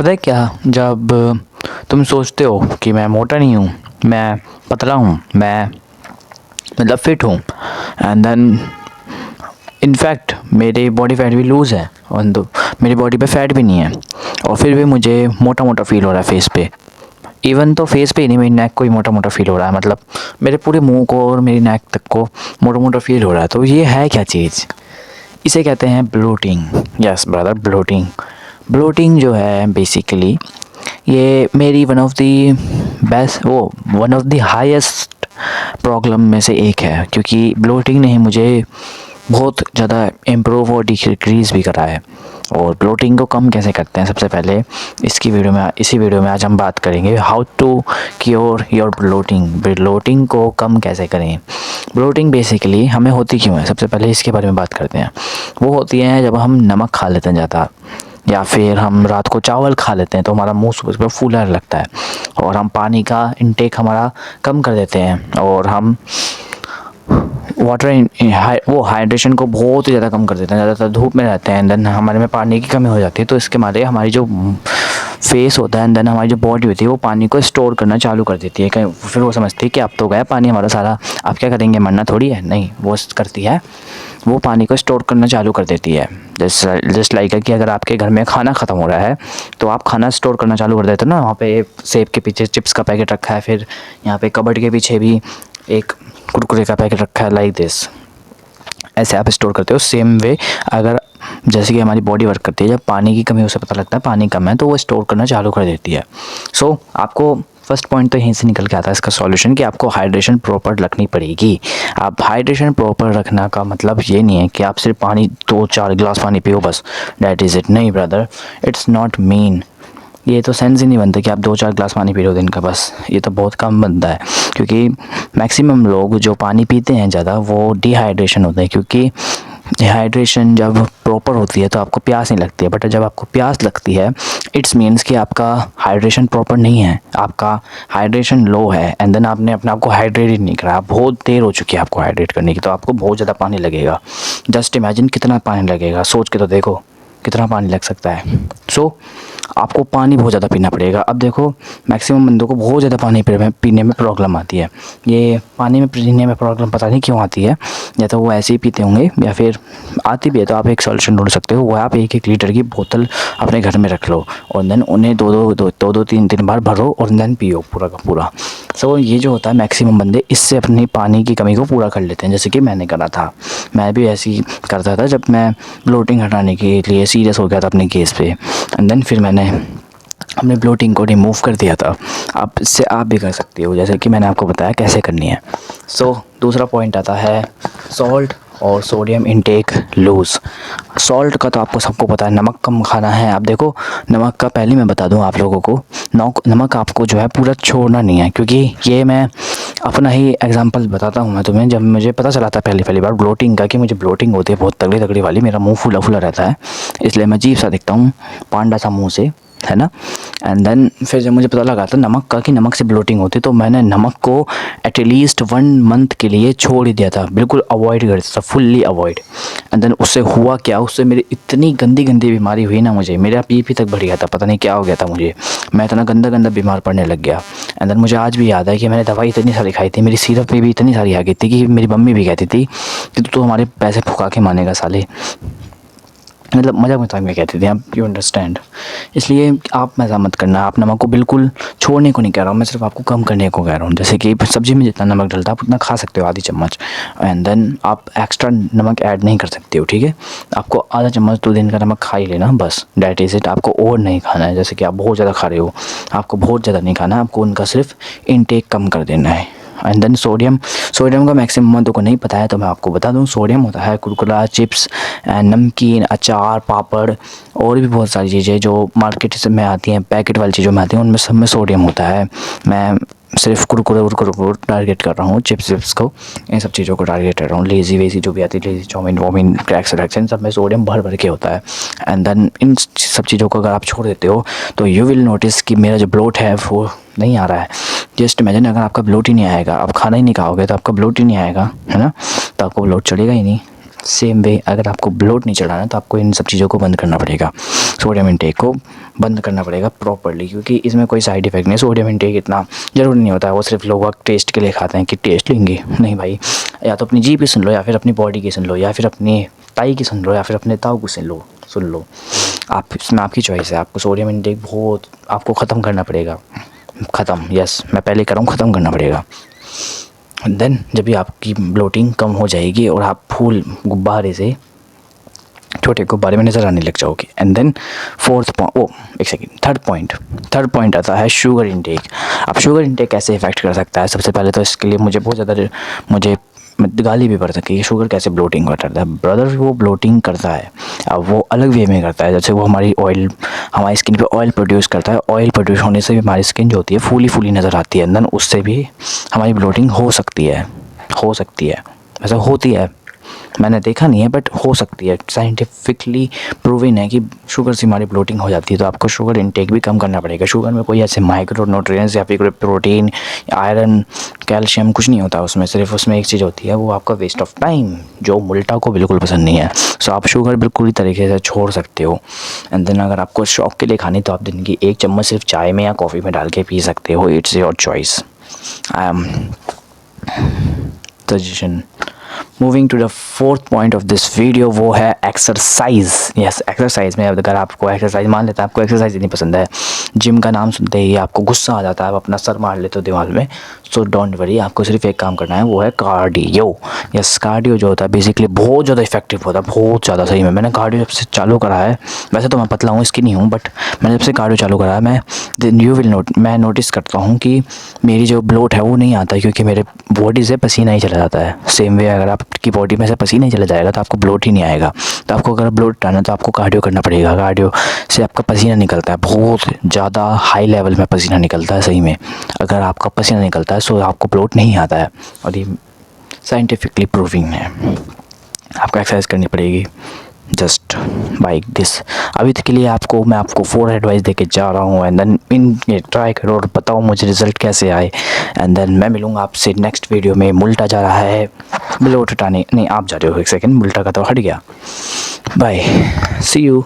पता है क्या, जब तुम सोचते हो कि मैं मोटा नहीं हूँ, मैं पतला हूँ, मैं मतलब फिट हूँ, एंड देन इनफैक्ट मेरी बॉडी फैट भी लूज़ है और तो मेरी बॉडी पे फैट भी नहीं है, और फिर भी मुझे मोटा मोटा फील हो रहा है फेस पे। इवन तो फेस पे ही नहीं, मेरी नेक को ही मोटा मोटा फील हो रहा है, मतलब मेरे पूरे मुंह को और मेरी नेक तक को मोटा मोटा फील हो रहा है। तो ये है क्या चीज़? इसे कहते हैं bloating. Yes brother, bloating. Bloating जो है बेसिकली ये मेरी one of the highest problem में से एक है, क्योंकि ब्लोटिंग ने ही मुझे बहुत ज़्यादा इम्प्रूव और डिक्रीज़ भी करा है। और ब्लोटिंग को कम कैसे करते हैं, सबसे पहले इसी वीडियो में आज हम बात करेंगे how to cure your bloating. Bloating को कम कैसे करें। ब्लोटिंग बेसिकली हमें होती क्यों है, सबसे पहले इसके बारे में बात करते हैं। वो होती है जब हम नमक खा लेते हैं ज़्यादा, या फिर हम रात को चावल खा लेते हैं तो हमारा मुंह सुबह सुबह फूला लगता है, और हम पानी का इंटेक हमारा कम कर देते हैं, और हम हाइड्रेशन को बहुत ही ज़्यादा कम कर देते हैं, ज़्यादातर धूप में रहते हैं, एंड देन हमारे में पानी की कमी हो जाती है। तो इसके मारे हमारी जो फेस होता है एंड देन हमारी जो बॉडी होती है वो पानी को स्टोर करना चालू कर देती है। कहीं फिर वो समझती है कि अब तो गया पानी हमारा सारा, आप क्या करेंगे, मरना थोड़ी है। नहीं, वो करती है, वो पानी को स्टोर करना चालू कर देती है। जस्ट लाइक कि अगर आपके घर में खाना ख़त्म हो रहा है तो आप खाना स्टोर करना चालू कर देते हो ना। वहाँ पे सेब के पीछे चिप्स का पैकेट रखा है, फिर यहाँ पे कबर्ड के पीछे भी एक कुरकुरे का पैकेट रखा है, लाइक दिस। ऐसे आप स्टोर करते हो। सेम वे अगर जैसे कि हमारी बॉडी वर्क करती है, जब पानी की कमी उसे पता लगता है पानी कम है तो वो स्टोर करना चालू कर देती है। सो आपको फर्स्ट पॉइंट तो यहीं से निकल के आता है इसका सॉल्यूशन, कि आपको हाइड्रेशन प्रॉपर रखनी पड़ेगी। आप हाइड्रेशन प्रॉपर रखना का मतलब ये नहीं है कि आप सिर्फ पानी 2-4 गिलास पानी पियो बस, डैट इज़ इट। नहीं ब्रदर, इट्स नॉट मीन। ये तो सेंस ही नहीं बनता कि आप 2-4 गिलास पानी पी रहे हो दिन का, बस ये तो बहुत कम बनता है। क्योंकि मैक्सिमम लोग जो पानी पीते हैं ज़्यादा वो डिहाइड्रेशन होते हैं, क्योंकि डिहाइड्रेशन जब प्रॉपर होती है तो आपको प्यास नहीं लगती है, बट जब आपको प्यास लगती है इट्स मीन्स कि आपका हाइड्रेशन प्रॉपर नहीं है, आपका हाइड्रेशन लो है, एंड देन आपने अपने आप को हाइड्रेट ही नहीं करा। बहुत देर हो चुकी है आपको हाइड्रेट करने की, तो आपको बहुत ज़्यादा पानी लगेगा। जस्ट इमेजिन कितना पानी लगेगा, सोच के तो देखो कितना पानी लग सकता है। सो आपको पानी बहुत ज़्यादा पीना पड़ेगा। अब देखो मैक्सिमम बंदों को बहुत ज़्यादा पानी पीने में प्रॉब्लम आती है। ये पानी में पीने में प्रॉब्लम पता नहीं क्यों आती है, या तो वो ऐसे ही पीते होंगे, या फिर आती भी है तो आप एक सॉल्यूशन ढूंढ सकते हो। वो आप 1-1 लीटर की बोतल अपने घर में रख लो, और देन उन्हें 2-3 बार भरो और देन पियो पूरा का पूरा। सो ये जो होता है मैक्सिमम बंदे इससे अपनी पानी की कमी को पूरा कर लेते हैं, जैसे कि मैंने करा था। मैं भी ऐसे ही करता था जब मैं ब्लोटिंग हटाने के लिए सीरियस हो गया था अपने केस पे, एंड देन फिर मैंने अपने ब्लोटिंग को रिमूव कर दिया था। अब इससे आप भी कर सकते हो, जैसे कि मैंने आपको बताया कैसे करनी है। सो दूसरा पॉइंट आता है सॉल्ट और सोडियम इनटेक लूज़। सॉल्ट का तो आपको सबको पता है, नमक कम खाना है। आप देखो नमक का पहले मैं बता दूं आप लोगों को, नमक आपको जो है पूरा छोड़ना नहीं है, क्योंकि ये मैं अपना ही एग्जांपल बताता हूँ मैं तुम्हें। जब मुझे पता चला था पहली बार ब्लोटिंग का, कि मुझे ब्लोटिंग होती है बहुत तगड़ी तगड़ी वाली, मेरा मुंह फूला फूला रहता है, इसलिए मैं अजीब सा दिखता हूँ, पांडा सा मुँह से, है ना। एंड देन फिर जब मुझे पता लगा था नमक का, कि नमक से ब्लोटिंग होती, तो मैंने नमक को एटलीस्ट 1 मंथ के लिए छोड़ ही दिया था, बिल्कुल अवॉइड कर दिया था, फुल्ली अवॉइड। एंड देन उससे हुआ क्या, उससे मेरी इतनी गंदी बीमारी हुई ना, मुझे मेरा बीपी तक बढ़ गया था, पता नहीं क्या हो गया था मुझे, मैं इतना गंदा बीमार पड़ने लग गया। एंड देन मुझे आज भी याद है कि मैंने दवाई इतनी सारी खाई थी, मेरी सिरप में भी इतनी सारी आ गई थी कि मेरी मम्मी भी कहती थी कि तू तो हमारे पैसे फुका के मानेगा साले, मतलब मजाक में कहते थे, आप यू अंडरस्टैंड। इसलिए आप मज़ा मत करना, आप नमक को बिल्कुल छोड़ने को नहीं कह रहा हूँ मैं, सिर्फ आपको कम करने को कह रहा हूँ। जैसे कि सब्ज़ी में जितना नमक डलता है आप उतना खा सकते हो, आधी चम्मच, एंड देन आप एक्स्ट्रा नमक ऐड नहीं कर सकते हो, ठीक है। आपको आधा चम्मच 2 दिन का नमक खा ही लेना बस, डैट इज़ इट। आपको और नहीं खाना है, जैसे कि आप बहुत ज़्यादा खा रहे हो, आपको बहुत ज़्यादा नहीं खाना है, आपको उनका सिर्फ इनटेक कम कर देना है। एंड देन सोडियम का मैक्सिमम बंदों को नहीं पता है, तो मैं आपको बता दूं, सोडियम होता है कुरकुरा, चिप्स, नमकीन, अचार, पापड़ और भी बहुत सारी चीज़ें जो मार्केट में आती हैं, पैकेट वाली चीज़ों में आती हैं, उनमें सब में सोडियम होता है। मैं सिर्फ कुरकुरे को टारगेट कर रहा हूँ, चिप्स को, इन सब चीज़ों को टारगेट कर रहा हूँ। लेज़ी वेज़ी जो भी आती है, लेज़ी चाउमीन वाउमीन, क्रैक्स वैक्स, सब में सोडियम भर के होता है। एंड देन इन सब चीज़ों को अगर आप छोड़ देते हो तो यू विल नोटिस कि मेरा जो ब्लोट है वो नहीं आ रहा है। जस्ट इमेजिन अगर आपका ब्लोट ही नहीं आएगा, आप खाना ही नहीं खाओगे तो आपका ब्लोट ही नहीं आएगा, है ना, तो आपको ब्लोट चढ़ेगा ही नहीं। सेम वे अगर आपको ब्लोट नहीं चढ़ाना तो आपको इन सब चीज़ों को बंद करना पड़ेगा, सोडियम इंटेक को बंद करना पड़ेगा प्रॉपर्ली, क्योंकि इसमें कोई साइड इफ़ेक्ट नहीं। सोडियम इंटेक इतना ज़रूरी नहीं होता है, वो सिर्फ लोग टेस्ट के लिए खाते हैं कि टेस्ट लेंगे। नहीं भाई, या तो अपनी जीभ की सुन लो, या फिर अपनी बॉडी की सुन लो, या फिर अपनी ताई की सुन लो, या फिर अपने ताऊ की सुन लो। आप इसमें आपकी चॉइस है। आपको सोडियम इंटेक बहुत आपको ख़त्म करना पड़ेगा। ख़त्म, यस मैं पहले कर रहा हूँ, ख़त्म करना पड़ेगा। देन जब भी आपकी ब्लोटिंग कम हो जाएगी और आप फूल गुब्बारे से छोटे गुब्बारे में नज़र आने लग जाओगे। एंड देन थर्ड पॉइंट आता है शुगर इंटेक। अब शुगर इंटेक कैसे इफ़ेक्ट कर सकता है? सबसे पहले तो इसके लिए मुझे बहुत ज़्यादा मुझे गाली भी पड़ सकती है, शुगर कैसे ब्लोटिंग करता है। ब्रदर वो ब्लोटिंग करता है, अब वो अलग वे में करता है। जैसे वो हमारी स्किन पे ऑयल प्रोड्यूस करता है। ऑयल प्रोड्यूस होने से भी हमारी स्किन जो होती है फूली नज़र आती है, देन उससे भी हमारी ब्लोटिंग हो सकती है वैसे होती है, मैंने देखा नहीं है बट हो सकती है। साइंटिफिकली प्रूवन है कि शुगर से हमारी ब्लोटिंग हो जाती है। तो आपको शुगर इंटेक भी कम करना पड़ेगा। शुगर में कोई ऐसे माइक्रो न्यूट्रिएंट्स या फिर कोई प्रोटीन, आयरन, कैल्शियम कुछ नहीं होता उसमें। सिर्फ उसमें एक चीज़ होती है, वो आपका वेस्ट ऑफ टाइम, जो मुल्टा को बिल्कुल पसंद नहीं है। सो आप शुगर बिल्कुल ही तरीके से छोड़ सकते हो। एंड देन अगर आपको शौक के लिए खानी तो आप दिन की 1 चम्मच सिर्फ चाय में या कॉफ़ी में डाल के पी सकते हो। It's your choice. I am suggestion. Moving to the fourth point of this video, वो है एक्सरसाइज। यस, एक्सरसाइज में अगर आपको एक्सरसाइज मान लेता है, आपको एक्सरसाइज इतनी पसंद है, जिम का नाम सुनते ही आपको गुस्सा आ जाता है, आप अपना सर मार लेते हो दीवार में। सो डोंट वरी, आपको सिर्फ एक काम करना है, वो है कार्डियो। यस, कार्डियो जो होता है बेसिकली बहुत ज़्यादा इफेक्टिव होता है, बहुत ज़्यादा। सही में मैंने कार्डियो जब से चालू करा है, वैसे तो मैं पतला हूँ, इसकी नहीं हूँ, बट मैंने जब से कार्डियो चालू करा है, मैं नोटिस करता हूँ कि मेरी जो ब्लोट है वो नहीं आता, क्योंकि मेरे बॉडी से पसीना ही चला जाता है। सेम वे अगर आपकी बॉडी में से पसीना ही चला जाएगा तो आपको ब्लोट ही नहीं आएगा। तो आपको अगर ब्लोट हटाना है तो आपको कार्डियो करना पड़ेगा। कार्डियो से आपका पसीना निकलता है, बहुत ज़्यादा हाई लेवल में पसीना निकलता है। सही में अगर आपका पसीना निकलता है तो आपको ब्लोट नहीं आता है, और ये साइंटिफिकली प्रूविंग है। आपको एक्सरसाइज करनी पड़ेगी जस्ट बाइक दिस। अभी तक के लिए मैं आपको 4 एडवाइस देके जा रहा हूँ। एंड देन ये ट्राई करो और बताओ मुझे रिज़ल्ट कैसे आए। एंड देन मैं मिलूँगा आपसे नेक्स्ट वीडियो में। मुल्टा जा रहा है ब्लोट हटाने, नहीं आप जा रहे हो, 1 सेकेंड, मुल्टा का तो हट गया। Bye, see you.